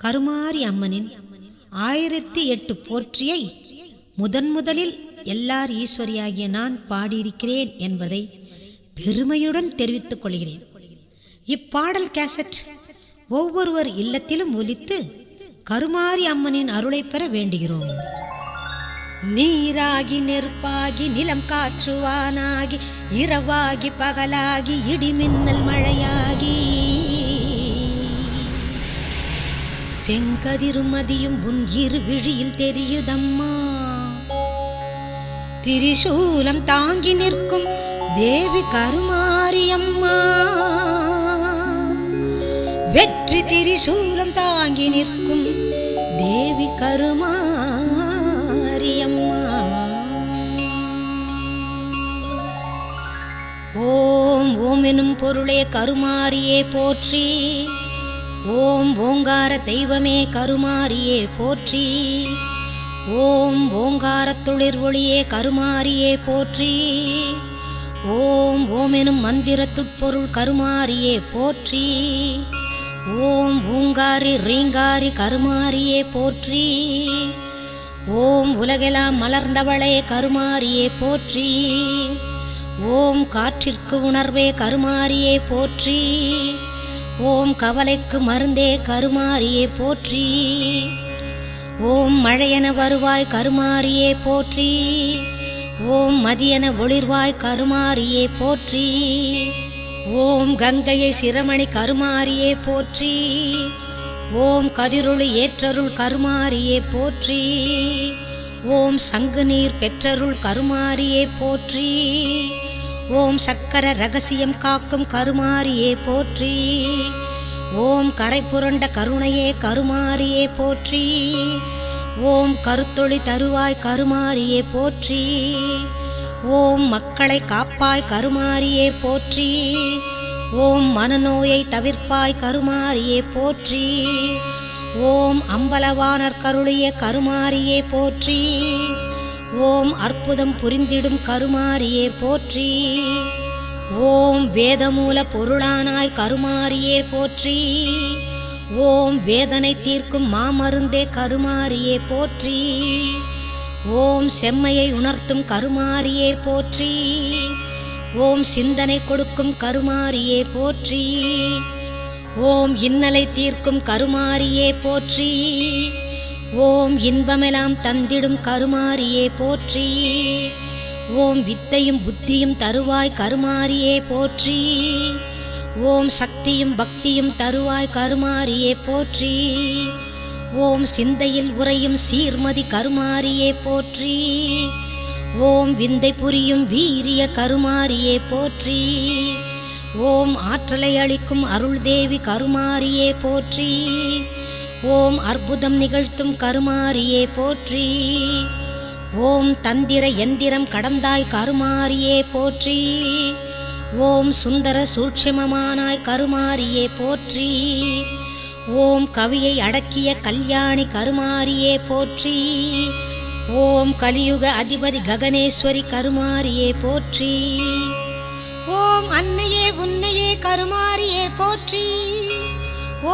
கருமாரி அம்மனின் 1008 போற்றியை முதலில் எல்லார் ஈஸ்வரியாகிய நான் பாடியிருக்கிறேன் என்பதை பெருமையுடன் தெரிவித்துக் கொள்கிறேன். இப்பாடல் கேசட் ஒவ்வொருவர் இல்லத்திலும் ஒலித்து கருமாரி அம்மனின் அருளை பெற வேண்டுகிறோம். நீராகி நெருப்பாகி நிலம் காற்றுவானாகி இரவாகி பகலாகி இடிமின்னல் மழையாகி செங்கதிரும் மதியும் உன் இரு விழியில் தெரியுதம்மா. திரிசூலம் தாங்கி நிற்கும் தேவி கருமாரியம்மா. வெற்றி திரிசூலம் தாங்கி நிற்கும் தேவி கருமாரியம்மா. ஓம் ஓம் எனும் பொருளே கருமாரியே போற்றி. ஓம் ஓங்கார தெய்வமே கருமாரியே போற்றி. ஓம் ஓங்காரத் தொழிற் ஒளியே கருமாரியே போற்றி. ஓம் ஓம் எனும் மந்திரத்துட்பொருள் கருமாரியே போற்றி. ஓம் ஓங்காரி ரீங்காரி கருமாரியே போற்றி. ஓம் உலகெல்லாம் மலர்ந்தவளே கருமாரியே போற்றி. ஓம் காற்றிற்கு உணர்வே கருமாரியே போற்றி. ஓம் கவலைக்கு மருந்தே கருமாரியே போற்றி. ஓம் மழையென வருவாய் கருமாரியே போற்றி. ஓம் மதியென ஒளிர்வாய் கருமாரியே போற்றி. ஓம் கங்கையை சிரமணி கருமாரியே போற்றி. ஓம் கதிரொளி ஏற்றருள் கருமாரியே போற்றி. ஓம் சங்கு நீர் பெற்றருள் கருமாரியே போற்றி. ஓம் சக்கர ரகசியம் காக்கும் கருமாரியே போற்றி. ஓம் கரை புரண்ட கருணையே கருமாரியே போற்றி. ஓம் கருத்தொளி தருவாய் கருமாரியே போற்றி. ஓம் மக்களை காப்பாய் கருமாரியே போற்றி. ஓம் மனநோயை தவிர்ப்பாய் கருமாரியே போற்றி. ஓம் அம்பலவாணர் கருளிய கருமாரியே போற்றி. ஓம் அற்புதம் புரிந்திடும் கருமாரியே போற்றி. ஓம் வேதமூல பொருளானாய் கருமாரியே போற்றி. ஓம் வேதனை தீர்க்கும் மாமருந்தே கருமாரியே போற்றி. ஓம் செம்மையை உணர்த்தும் கருமாரியே போற்றி. ஓம் சிந்தனை கொடுக்கும் கருமாரியே போற்றி. ஓம் இன்னலை தீர்க்கும் கருமாரியே போற்றி. ஓம் இன்பமெல்லாம் தந்திடும் கருமாரியே போற்றி. ஓம் வித்தையும் புத்தியும் தருவாய் கருமாரியே போற்றி. ஓம் சக்தியும் பக்தியும் தருவாய் கருமாரியே போற்றி. ஓம் சிந்தையில் உறையும் சீர்மதி கருமாரியே போற்றி. ஓம் விந்தை புரியும் வீரிய கருமாரியே போற்றி. ஓம் ஆற்றலை அளிக்கும் அருள் தேவி கருமாரியே போற்றி. ஓம் அற்புதம் நிகழ்த்தும் கருமாரியே போற்றி. ஓம் தந்திர எந்திரம் கடந்தாய் கருமாரியே போற்றி. ஓம் சுந்தர சூட்சுமமானாய் கருமாரியே போற்றி. ஓம் கவியை அடக்கிய கல்யாணி கருமாரியே போற்றி. ஓம் கலியுக அதிபதி ககனேஸ்வரி கருமாரியே போற்றி. ஓம் அன்னையே உன்னையே கருமாரியே போற்றி.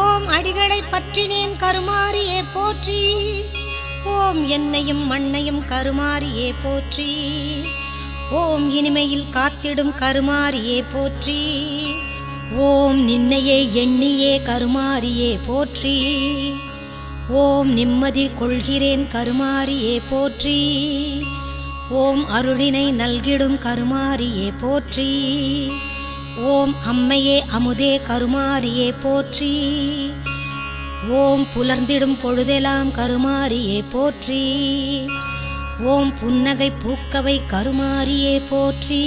ஓம் அடிகளை பற்றினேன் கருமாரியே போற்றி. ஓம் என்னையும் மண்ணையும் கருமாரியே போற்றி. ஓம் இனிமையில் காத்திடும் கருமாரியே போற்றி. ஓம் நின்னையே எண்ணியே கருமாரியே போற்றி. ஓம் நிம்மதி கொள்கிறேன் கருமாரியே போற்றி. ஓம் அருளினை நல்கிடும் கருமாரியே போற்றி. ஓம் அம்மையே அமுதே கருமாரியே போற்றி. ஓம் புலர்ந்திடும் பொழுதெல்லாம் கருமாரியே போற்றி. ஓம் புன்னகை பூக்கவை கருமாரியே போற்றி.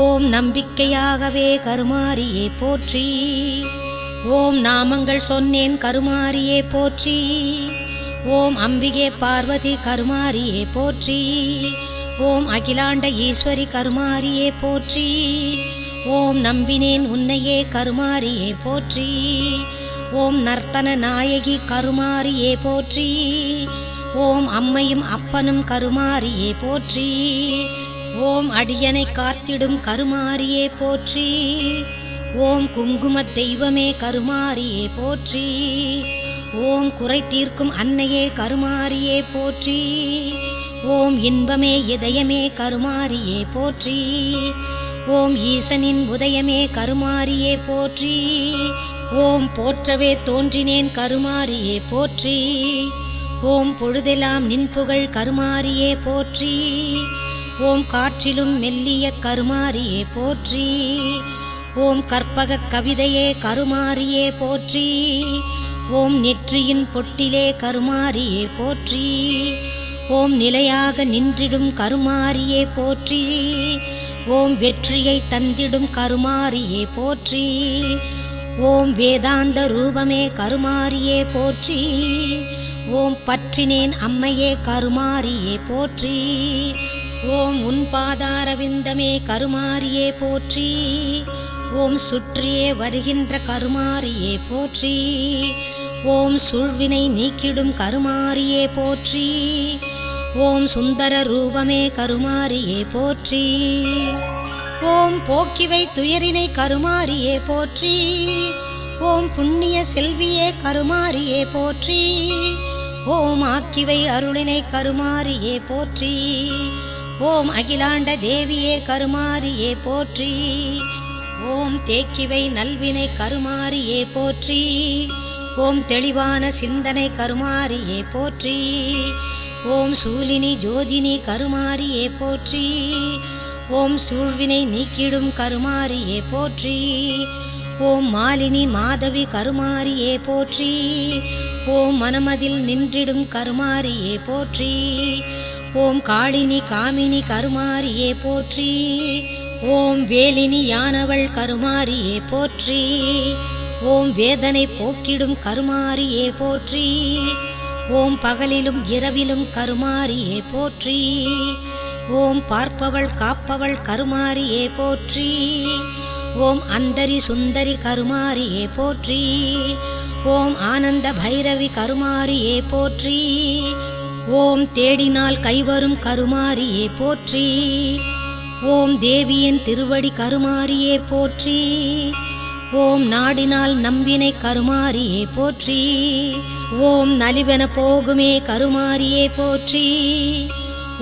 ஓம் நம்பிக்கையாகவே கருமாரியே போற்றி. ஓம் நாமங்கள் சொன்னேன் கருமாரியே போற்றி. ஓம் அம்பிகே பார்வதி கருமாரியே போற்றி. ஓம் அகிலாண்ட ஈஸ்வரி கருமாரியே போற்றி. ஓம் நம்பினேன் உன்னையே கருமாரியே போற்றி. ஓம் நர்த்தன நாயகி கருமாரியே போற்றி. ஓம் அம்மையும் அப்பனும் கருமாரியே போற்றி. ஓம் அடியனை காத்திடும் கருமாரியே போற்றி. ஓம் குங்கும தெய்வமே கருமாரியே போற்றி. ஓம் குறை தீர்க்கும் அன்னையே கருமாரியே போற்றி. ஓம் இன்பமே இதயமே கருமாரியே போற்றி. ஓம் ஈசனின் உதயமே கருமாரியே போற்றி. ஓம் போற்றவே தோன்றினேன் கருமாரியே போற்றி. ஓம் பொழுதெல்லாம் நின் புகழ் கருமாரியே போற்றி. ஓம் காற்றிலும் மெல்லிய கருமாரியே போற்றி. ஓம் கற்பக கவிதையே கருமாரியே போற்றி. ஓம் நெற்றியின் பொட்டிலே கருமாரியே போற்றி. ஓம் நிலையாக நின்றிடும் கருமாரியே போற்றி. ஓம் வெற்றியை தந்திடும் கருமாரியே போற்றி. ஓம் வேதாந்த ரூபமே கருமாரியே போற்றி. ஓம் பற்றினேன் அம்மையே கருமாரியே போற்றி. ஓம் உன் பாதாரவிந்தமே கருமாரியே போற்றி. ஓம் சுற்றியே வருகின்ற கருமாரியே போற்றி. ஓம் சூழ்வினை நீக்கிடும் கருமாரியே போற்றி. ஓம் சுந்தர ரூபமே கருமாரியே போற்றி. ஓம் போக்கிவை துயரினை கருமாரியே போற்றி. ஓம் புண்ணிய செல்வியே கருமாரியே போற்றி. ஓம் ஆக்கிவை அருளினை கருமாரியே போற்றி. ஓம் அகிலாண்ட தேவியே கருமாரியே போற்றி. ஓம் தேக்கிவை நல்வினை கருமாரியே போற்றி. ஓம் தெளிவான சிந்தனை கருமாரியே போற்றி. ஓம் சூலினி ஜோதினி கருமாரியே போற்றி. ஓம் சூழ்வினை நீக்கிடும் கருமாரியே போற்றி. ஓம் மாலினி மாதவி கருமாரியே போற்றி. ஓம் மனமதில் நின்றிடும் கருமாரியே போற்றி. ஓம் காளினி காமினி கருமாரியே போற்றி. ஓம் வேலினி யானவள் கருமாரியே போற்றி. ஓம் வேதனை போக்கிடும் கருமாரியே போற்றி. ஓம் பகலிலும் இரவிலும் கருமாரியே போற்றி. ஓம் பார்ப்பவள் காப்பவள் கருமாரியே போற்றி. ஓம் அந்தரி சுந்தரி கருமாரியே போற்றி. ஓம் ஆனந்த பைரவி கருமாரியே போற்றி. ஓம் தேடினால் கைவரும் கருமாரியே போற்றி. ஓம் தேவியின் திருவடி கருமாரியே போற்றி. ஓம் நாடினால் நம்பினை கருமாரியே போற்றி. ஓம் நலிவென போகுமே கருமாரியே போற்றி.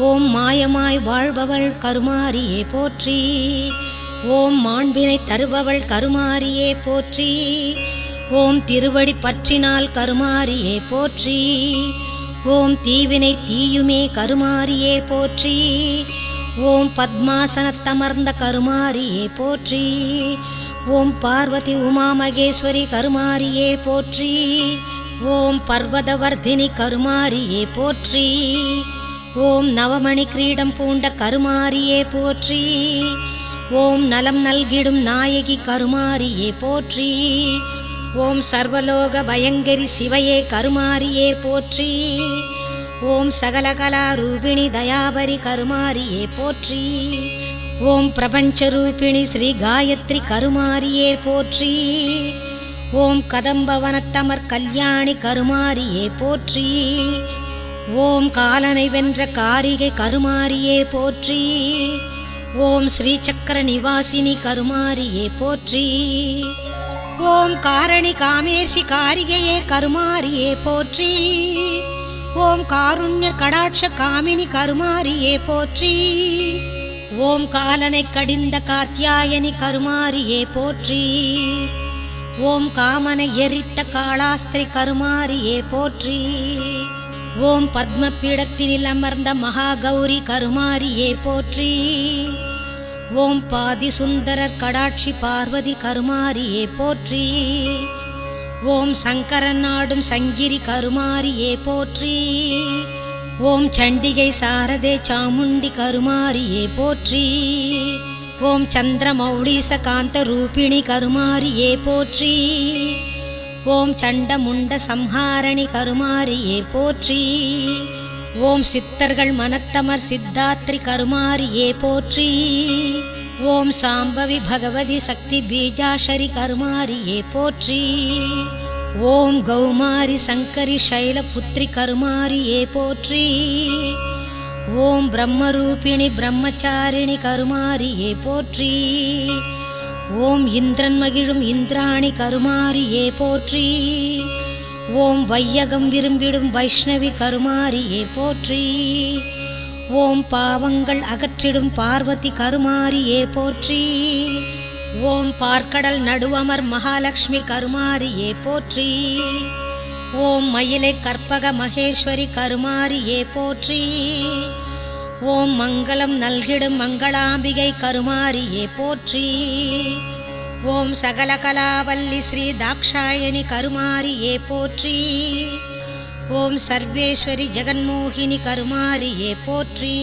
ஓம் மாயமாய் வாழ்பவள் கருமாரியே போற்றி. ஓம் மாண்பினை தருபவள் கருமாரியே போற்றி. ஓம் திருவடி பற்றினால் கருமாரியே போற்றி. ஓம் தீவினை தீயுமே கருமாரியே போற்றி. ஓம் பத்மாசனத்தமர்ந்த கருமாரியே போற்றி. ஓம் பார்வதி உமா மகேஸ்வரி கருமாரியே போற்றி. ஓம் பர்வதவர்தினி கருமாரியே போற்றி. ஓம் நவமணி கிரீடம் பூண்ட கருமாரியே போற்றி. ஓம் நலம் நல்கிடும் நாயகி கருமாரியே போற்றி. ஓம் சர்வலோக பயங்கரி சிவையே கருமாரியே போற்றி. ஓம் சகலகலா ரூபிணி தயாபரி கருமாரியே போற்றி. ஓம் பிரபஞ்சரூபிணி ஸ்ரீ காயத்ரி கருமாரியே போற்றி. ஓம் கதம்பவனத்தமர் கல்யாணி கருமாரியே போற்றி. ஓம் காலனை வென்ற காரிகை கருமாரியே போற்றி. ஓம் ஸ்ரீசக்கர நிவாசினி கருமாரியே போற்றி. ஓம் காரணி காமேஷி காரிகையே கருமாரியே போற்றி. ஓம் காருண்ய கடாட்ச காமினி கருமாரியே போற்றி. ஓம் காலனை கடிந்த காத்யாயனி கருமாரியே போற்றி. ஓம் காமனை எரித்த காளாஸ்திரி கருமாரியே போற்றி. ஓம் பத்மபீடத்தினில் அமர்ந்த மகாகௌரி கருமாரியே போற்றி. ஓம் பாதிசுந்தரர் கடாட்சி பார்வதி கருமாரியே போற்றி. ஓம் சங்கரன் நாடும் சங்கிரி கருமாரியே போற்றி. ஓம் சண்டிகை சாரதே சாமுண்டி கருமாரியே போற்றி. ஓம் சந்திரமௌளீச காந்த ரூபிணி கருமாரியே போற்றி. ஓம் சண்டமுண்ட சம்ஹாரணி கருமாரியே போற்றி. ஓம் சித்தர்கள் மனத்தமர் சித்தாத்ரி கருமாரியே போற்றி. ஓம் சாம்பவி பகவதி சக்தி பீஜாஷரி கருமாரியே போற்றி. ஓம் கௌமாரி சங்கரி சைலபுத்ரி கருமாரியே போற்றி. ஓம் பிரம்மரூபிணி பிரம்மச்சாரிணி கருமாரியே போற்றி. ஓம் இந்திரன் மகிழும் இந்திராணி கருமாரியே போற்றி. ஓம் வையகம் விரும்பிடும் வைஷ்ணவி கருமாரியே போற்றி. ஓம் பாவங்கள் அகற்றிடும் பார்வதி கருமாரியே போற்றி. ஓம் பார்க்கடல் நடுவமர் மகாலட்சுமி கருமாரியே போற்றி. ஓம் மயிலை கற்பக மகேஸ்வரி கருமாரியே போற்றி. ஓம் மங்களம் நல்கிடும் மங்களாம்பிகை கருமாரியே போற்றி. ஓம் சகலகலாவல்லி ஸ்ரீ தாக்ஷாயணி கருமாரியே போற்றி. ஓம் சர்வேஸ்வரி ஜெகன்மோகினி கருமாரியே போற்றி.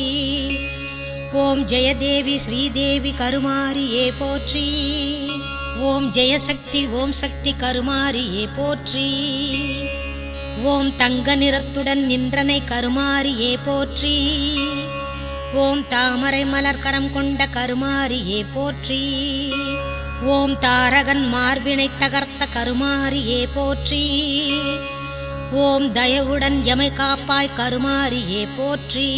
ஓம் ஜெயதேவி ஸ்ரீதேவி கருமாரியே போற்றி. ஓம் ஜெயசக்தி ஓம் சக்தி கருமாரியே போற்றி. ஓம் தங்க நிறத்துடன் நின்றனை கருமாரியே போற்றி. ஓம் தாமரை மலர்கரம் கொண்ட கருமாரியே போற்றி. ஓம் தாரகன் மார்பினை தகர்த்த கருமாரியே போற்றி. ஓம் தயவுடன் எமை காப்பாய் கருமாரியே போற்றி.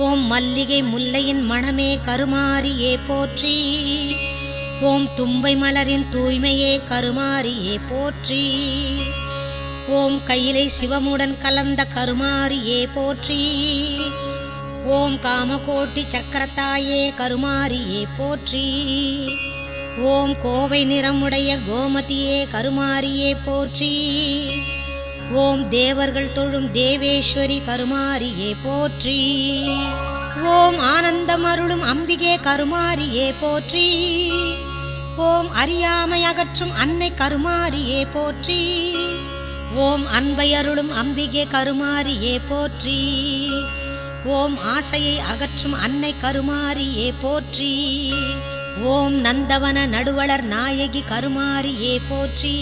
ஓம் மல்லிகை முல்லையின் மணமே கருமாரியே போற்றி. ஓம் தும்பை மலரின் தூய்மையே கருமாரியே போற்றி. ஓம் கையிலை சிவமுடன் கலந்த கருமாரியே போற்றி. ஓம் காமகோட்டி சக்கரத்தாயே கருமாரியே போற்றி. ஓம் கோவை நிறமுடைய கோமதியே கருமாரியே போற்றி. ஓம் தேவர்கள் தொழும் தேவேஸ்வரி கருமாரியே போற்றி. ஓம் ஆனந்தம் அருளும் அம்பிகே கருமாரியே போற்றி. ஓம் அறியாமை அகற்றும் அன்னை கருமாரியே போற்றி. ஓம் அன்பை அருளும் அம்பிகே கருமாரியே போற்றி. ஓம் ஆசையை அகற்றும் அன்னை கருமாரியே போற்றி. ஓம் நந்தவன நடுவளர் நாயகி கருமாரியே போற்றி.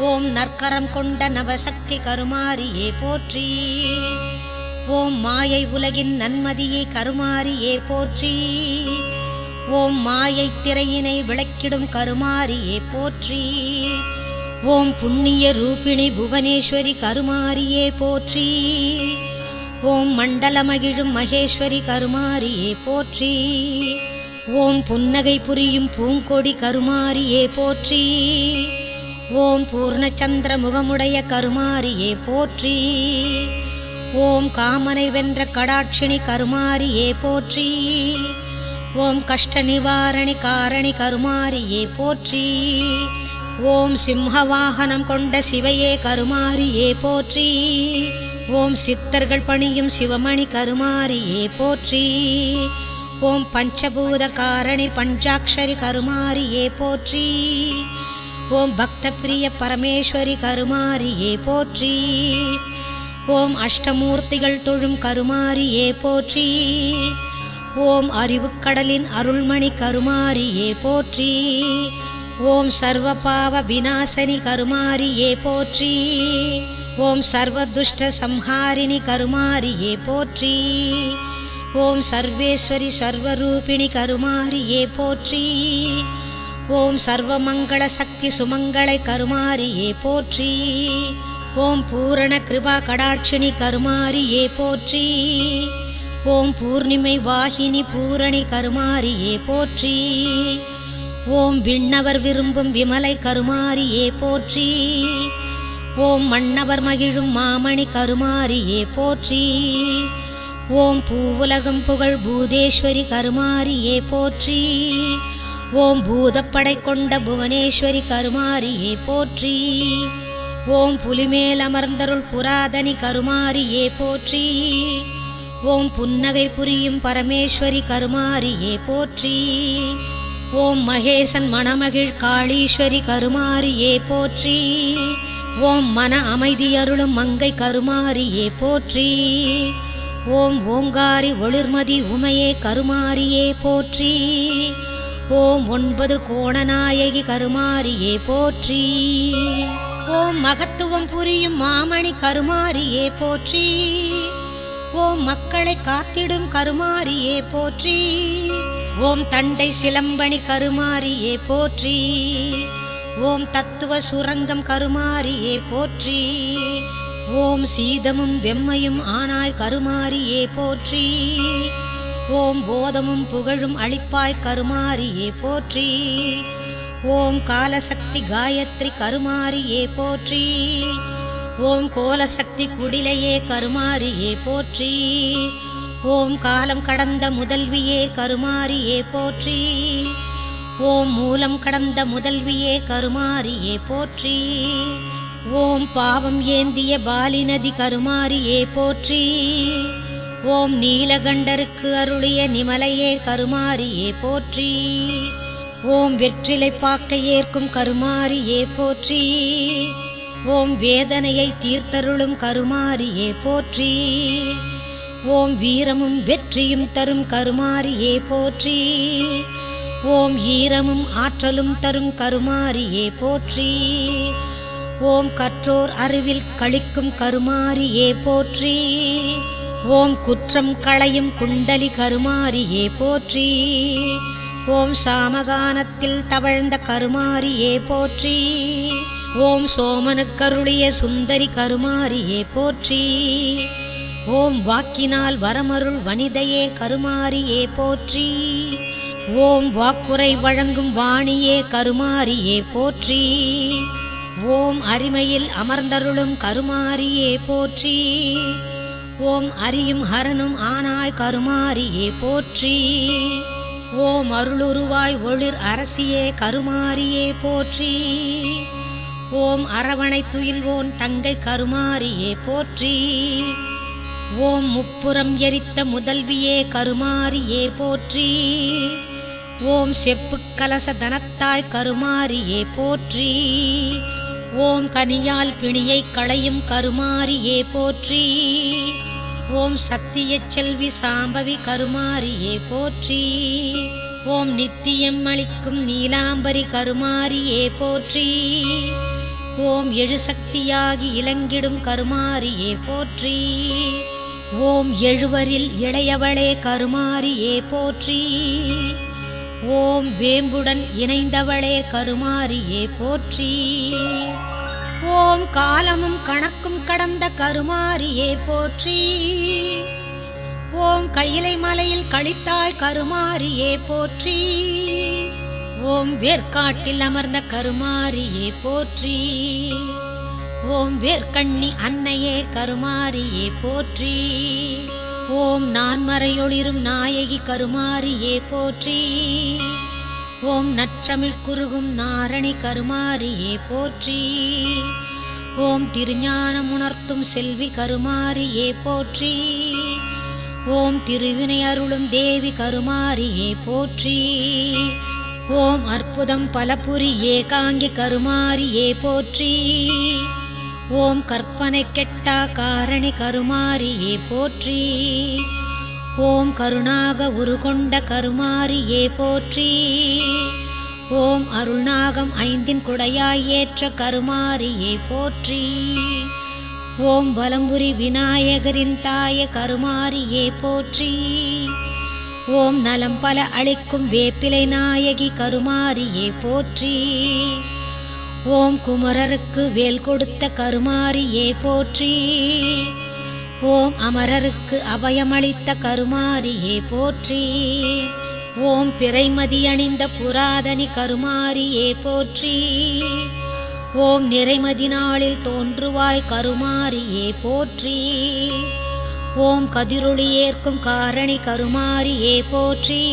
ஓம் நற்கரம் கொண்ட நவசக்தி கருமாரியே போற்றி. ஓம் மாயை உலகின் நன்மதியை கருமாரியே போற்றி. ஓம் மாயை திரையினை விளக்கிடும் கருமாரியே போற்றி. ஓம் புண்ணிய ரூபிணி புவனேஸ்வரி கருமாரியே போற்றி. ஓம் மண்டல மகிழும் மகேஸ்வரி கருமாரியே போற்றி. ஓம் புன்னகை புரியும் பூங்கொடி கருமாரியே போற்றி. ஓம் பூர்ணச்சந்திர முகமுடைய கருமாரியே போற்றி. ஓம் காமனை வென்ற கடாட்சிணி கருமாரியே போற்றி. ஓம் கஷ்ட நிவாரணி காரணி கருமாரியே போற்றி. ஓம் சிம்ஹவாகனம் கொண்ட சிவையே கருமாரியே போற்றி. ஓம் சித்தர்கள் பணியும் சிவமணி கருமாரியே போற்றி. ஓம் பஞ்சபூத காரணி பஞ்சாட்சரி கருமாரியே போற்றி. ஓம் பக்த பிரிய பரமேஸ்வரி கருமாரியே போற்றி. ஓம் அஷ்டமூர்த்திகள் தொழும் கருமாரியே போற்றி. ஓம் அறிவுக்கடலின் அருள்மணி கருமாரியே போற்றி. ஓம் சர்வபாவ விநாசனி கருமாரியே போற்றி. ஓம் சர்வதுஷ்ட சம்ஹாரிணி கருமாரியே போற்றி. ஓம் சர்வேஸ்வரி சர்வரூபிணி கருமாரியே போற்றி. ஓம் சர்வமங்கள சக்தி சுமங்களை கருமாரியே போற்றி. ஓம் பூரண கிருபா கடாட்சிணி கருமாரியே போற்றி. ஓம் பூர்ணிமை வாகினி பூரணி கருமாரியே போற்றி. ஓம் விண்ணவர் விரும்பும் விமலை கருமாரியே போற்றி. ஓம் மன்னவர் மகிழும் மாமணி கருமாரியே போற்றி. ஓம் பூவுலகம் புகழ் பூதேஸ்வரி கருமாரியே போற்றி. ஓம் பூதப்படை கொண்ட புவனேஸ்வரி கருமாரியே போற்றி. ஓம் புலிமேல் அமர்ந்தருள் புராதனி கருமாரியே போற்றி. ஓம் புன்னகை புரியும் பரமேஸ்வரி கருமாரியே போற்றி. ஓம் மகேசன் மணமகிழ் காளீஸ்வரி கருமாரியே போற்றி. ஓம் மன அமைதி அருளும் மங்கை கருமாரியே போற்றி. ஓம் ஓங்காரி ஒளிர்மதி உமையே கருமாரியே போற்றி. ஓம் 9 கோணநாயகி கருமாரியே போற்றி. ஓம் மகத்துவம் புரியும் மாமணி கருமாரியே போற்றி. ஓம் மக்களை காத்திடும் கருமாரியே போற்றி. ஓம் தண்டை சிலம்பணி கருமாரியே போற்றி. ஓம் தத்துவ சுரங்கம் கருமாரியே போற்றி. ஓம் சீதமும் வெம்மையும் ஆனாய் கருமாரியே போற்றி. ஓம் போதமும் புகழும் அளிப்பாய் கருமாரியே போற்றி. ஓம் காலசக்தி காயத்ரி கருமாரியே போற்றி. ஓம் கோலசக்தி குடிலையே கருமாரியே போற்றி. ஓம் காலம் கடந்த முதல்வியே கருமாரியே போற்றி. ஓம் மூலம் கடந்த முதல்வியே கருமாரியே போற்றி. ஓம் பாவம் ஏந்திய பாலிநதி கருமாரியே போற்றி. ஓம் நீலகண்டருக்கு அருளிய நிமலையே கருமாரியே போற்றி. ஓம் வெற்றிலை பாக்க ஏற்கும் கருமாரியே போற்றி. ஓம் வேதனையை தீர்த்தருளும் கருமாரியே போற்றி. ஓம் வீரமும் வெற்றியும் தரும் கருமாரியே போற்றி. ஓம் ஈரமும் ஆற்றலும் தரும் கருமாரியே போற்றி. ஓம் கற்றோர் அறிவில் களிக்கும் கருமாரியே போற்றி. ஓம் குற்றம் களையும் குண்டலி கருமாரியே போற்றி. ஓம் சாமகானத்தில் தவழ்ந்த கருமாரியே போற்றி. ஓம் சோமனுக்கருளிய சுந்தரி கருமாரியே போற்றி. ஓம் வாக்கினால் வரமருள் வனிதையே கருமாரியே போற்றி. ஓம் வாக்குரை வழங்கும் வாணியே கருமாரியே போற்றி. ஓம் அரிமையில் அமர்ந்தருளும் கருமாரியே போற்றி. ஓம் அரியும் ஹரனும் ஆனாய் கருமாரியே போற்றி. ஓம் அருளுருவாய் ஒளிர் அரசியே கருமாரியே போற்றி. ஓம் அரவணை துயில்வோன் தங்கை கருமாரியே போற்றி. ஓம் முப்புறம் எரித்த முதல்வியே கருமாரியே போற்றி. ஓம் செப்பு கலச தனத்தாய் கருமாரியே போற்றி. ஓம் கனியால் பிணியை களையும் கருமாரியே போற்றி. ஓம் சத்திய செல்வி சாம்பவி கருமாரியே போற்றி. ஓம் நித்தியம் அளிக்கும் நீலாம்பரி கருமாரியே போற்றி. ஓம் எழுசக்தியாகி இலங்கிடும் கருமாரியே போற்றி. ஓம் எழுவரில் இளையவளே கருமாரியே போற்றி. ஓம் வேம்புடன் இணைந்தவளே கருமாரியே போற்றி. ஓம் காலமும் கணக்கும் கடந்த கருமாரியே போற்றி. ஓம் கையிலை மலையில் கழித்தாய் கருமாரியே போற்றி. ஓம் வேர்க்காட்டில் அமர்ந்த கருமாரியே போற்றி. ஓம் வேர்க்கண்ணி அன்னையே கருமாரியே போற்றி. ஓம் நான்மறையொளிரும் நாயகி கருமாரியே போற்றி. ஓம் நற்றமிழ் குருகும் நாரணி கருமாரியே போற்றி. ஓம் திருஞானம் உணர்த்தும் செல்வி கருமாரியே போற்றி. ஓம் திருவினை அருளும் தேவி கருமாரியே போற்றி. ஓம் அற்புதம் பலபுரி ஏகாங்கி கருமாரியே போற்றி. ஓம் கற்பனை கெட்டா காரணி கருமாரியே போற்றி. ஓம் கருணாக உருகொண்ட கருமாரியே போற்றி. ஓம் அருள்நாகம் ஐந்தின் குடையாய் ஏற்ற கருமாரியே போற்றி. ஓம் வலம்புரி விநாயகரின் தாய கருமாரியே போற்றி. ஓம் நலம் பல அளிக்கும் வேப்பிலை நாயகி கருமாரியே போற்றி. ஓம் குமரருக்கு வேல் கொடுத்த கருமாரியே போற்றி. ஓம் அமரருக்கு அபயமளித்த கருமாரியே போற்றி. ஓம் பிறைமதி அணிந்த புராதனி கருமாரியே போற்றி. ஓம் நிறைமதி நாளில் தோன்றுவாய் கருமாரியே போற்றி. ஓம் கதிரொளி ஏற்கும் காரணி கருமாரியே போற்றி.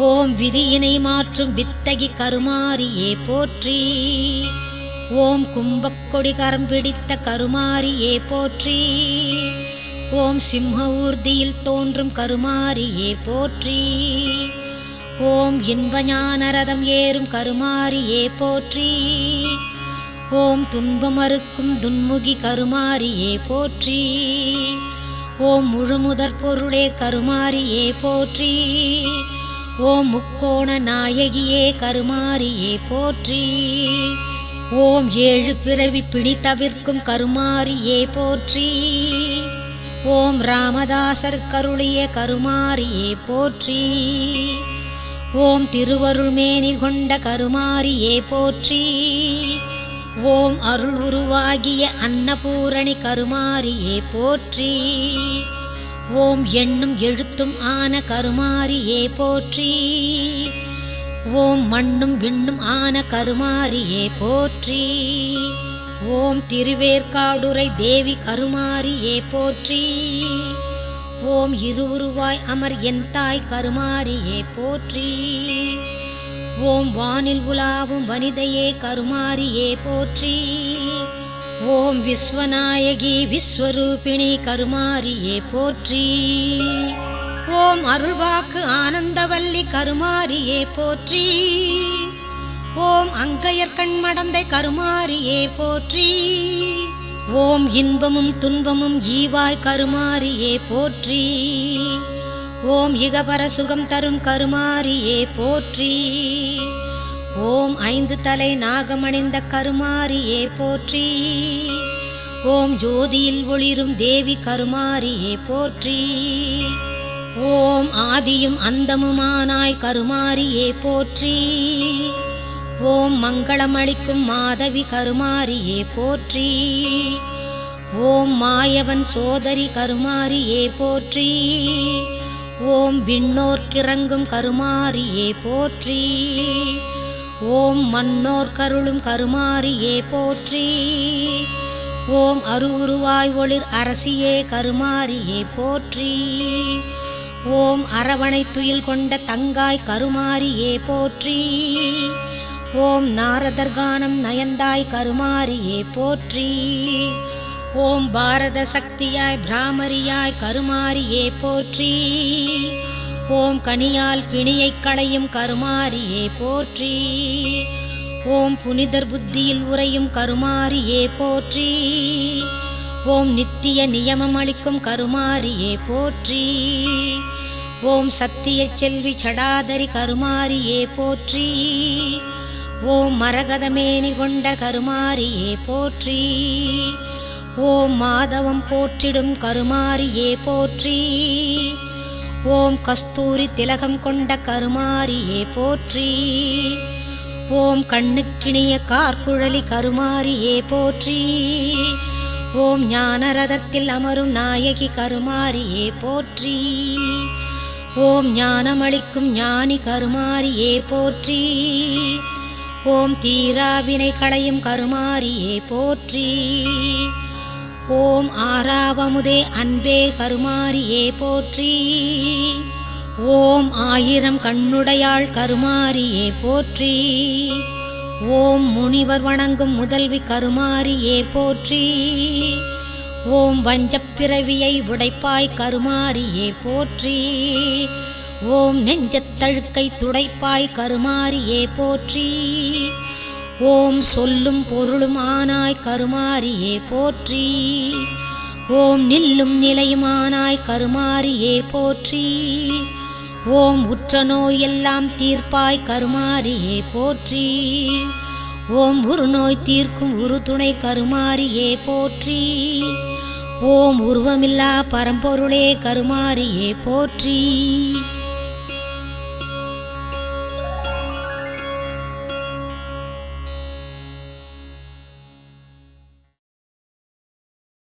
ஓம் விதியினை மாற்றும் வித்தகி கருமாரியே போற்றி. ஓம் கும்பக்கொடி கரம் பிடித்த கருமாரியே போற்றி. ஓம் சிம்ம ஊர்தியில் தோன்றும் கருமாரியே போற்றி. ஓம் இன்பஞான ரதம் ஏறும் கருமாரியே போற்றி. ஓம் துன்பமறுக்கும் துன்முகி கருமாரியே போற்றி. ஓம் முழுமுதற் பொருளே கருமாரியே போற்றி. ஓம் முக்கோண நாயகியே கருமாரியே போற்றி. ஓம் ஏழு பிறவி பிணி தவிர்க்கும் கருமாரியே போற்றி. ஓம் ராமதாசர் கருளிய கருமாரியே போற்றி. ஓம் திருவருள்மேனி கொண்ட கருமாரியே போற்றி. ஓம் அருள் உருவாகிய அன்னபூரணி கருமாரியே போற்றி. ஓம் எண்ணும் எழுத்தும் ஆன கருமாரியே போற்றி. ஓம் மண்ணும் விண்ணும் ஆன கருமாரியே போற்றி. ஓம் திருவேற்காடுரை தேவி கருமாரியே போற்றி. ஓம் இருவுருவாய் அமர் என் தாய் கருமாரியே போற்றி. ஓம் வானில் உலாவும் வனிதையே கருமாரியே போற்றி. ஓம் விஸ்வநாயகி விஸ்வரூபிணி கருமாரியே போற்றி. ஓம் அருள்வாக்கு ஆனந்தவல்லி கருமாரியே போற்றி. ஓம் அங்கையர் கண்மடந்தை கருமாரியே போற்றி. ஓம் இன்பமும் துன்பமும் ஈவாய் கருமாரியே போற்றி. ஓம் இகபர சுகம் தரும் கருமாரியே போற்றி. ஓம் ஐந்து தலை நாகமணிந்த கருமாரியே போற்றி. ஓம் ஜோதியில் ஒளிரும் தேவி கருமாரியே போற்றி. ஓம் ஆதியும் அந்தமுமானாய் கருமாரியே போற்றி. ஓம் மங்களமளிக்கும் மாதவி கருமாரியே போற்றி. ஓம் மாயவன் சோதரி கருமாரியே போற்றி. ஓம் விண்ணோர்க்கிறங்கும் கருமாரியே போற்றி. ஓம் மன்னோர் கருளும் கருமாரியே போற்றி. ஓம் அருவுருவாய் ஒளிர் அரசியே கருமாரியே போற்றி. ஓம் அரவணை துயில் கொண்ட தங்காய் கருமாரியே போற்றி. ஓம் நாரதர்கானம் நயந்தாய் கருமாரியே போற்றி. ஓம் பாரத சக்தியாய் பிராமரியாய் கருமாரியே போற்றி. ஓம் கனியால் பிணியை களையும் கருமாரியே போற்றி. ஓம் புனிதர் புத்தியில் உறையும் கருமாரியே போற்றி. ஓம் நித்திய நியமம் அளிக்கும் கருமாரியே போற்றி. ஓம் சத்திய செல்வி சடாதரி கருமாரியே போற்றி. ஓம் மரகதமேனி கொண்ட கருமாரியே போற்றி. ஓம் மாதவம் போற்றிடும் கருமாரியே போற்றி. ஓம் கஸ்தூரி திலகம் கொண்ட கருமாரியே போற்றி. ஓம் கண்ணுக்கிணிய கார்குழலி கருமாரியே போற்றி. ஓம் ஞானரதத்தில் அமரும் நாயகி கருமாரியே போற்றி. ஓம் ஞானமளிக்கும் ஞானி கருமாரியே போற்றி. ஓம் தீராவினை களையும் கருமாரியே போற்றி. ஓம் ஆறாவமுதே அன்பே கருமாரியே போற்றி. ஓம் ஆயிரம் கண்ணுடையாள் கருமாரியே போற்றி. ஓம் முனிவர் வணங்கும் முதல்வி கருமாரியே போற்றி. ஓம் வஞ்சப்பிறவியை உடைப்பாய் கருமாரியே போற்றி. ஓம் நெஞ்சத்தழுக்கை துடைப்பாய் கருமாரியே போற்றி. ஓம் சொல்லும் பொருளும் ஆனாய் கருமாரியே போற்றி. ஓம் நில்லும் நிலையுமானாய் கருமாரியே போற்றி. ஓம் உற்ற நோயெல்லாம் தீர்ப்பாய் கருமாரியே போற்றி. ஓம் ஒரு நோய் தீர்க்கும் உரு துணை கருமாரியே போற்றி. ஓம் உருவமில்லா பரம்பொருளே கருமாரியே போற்றி.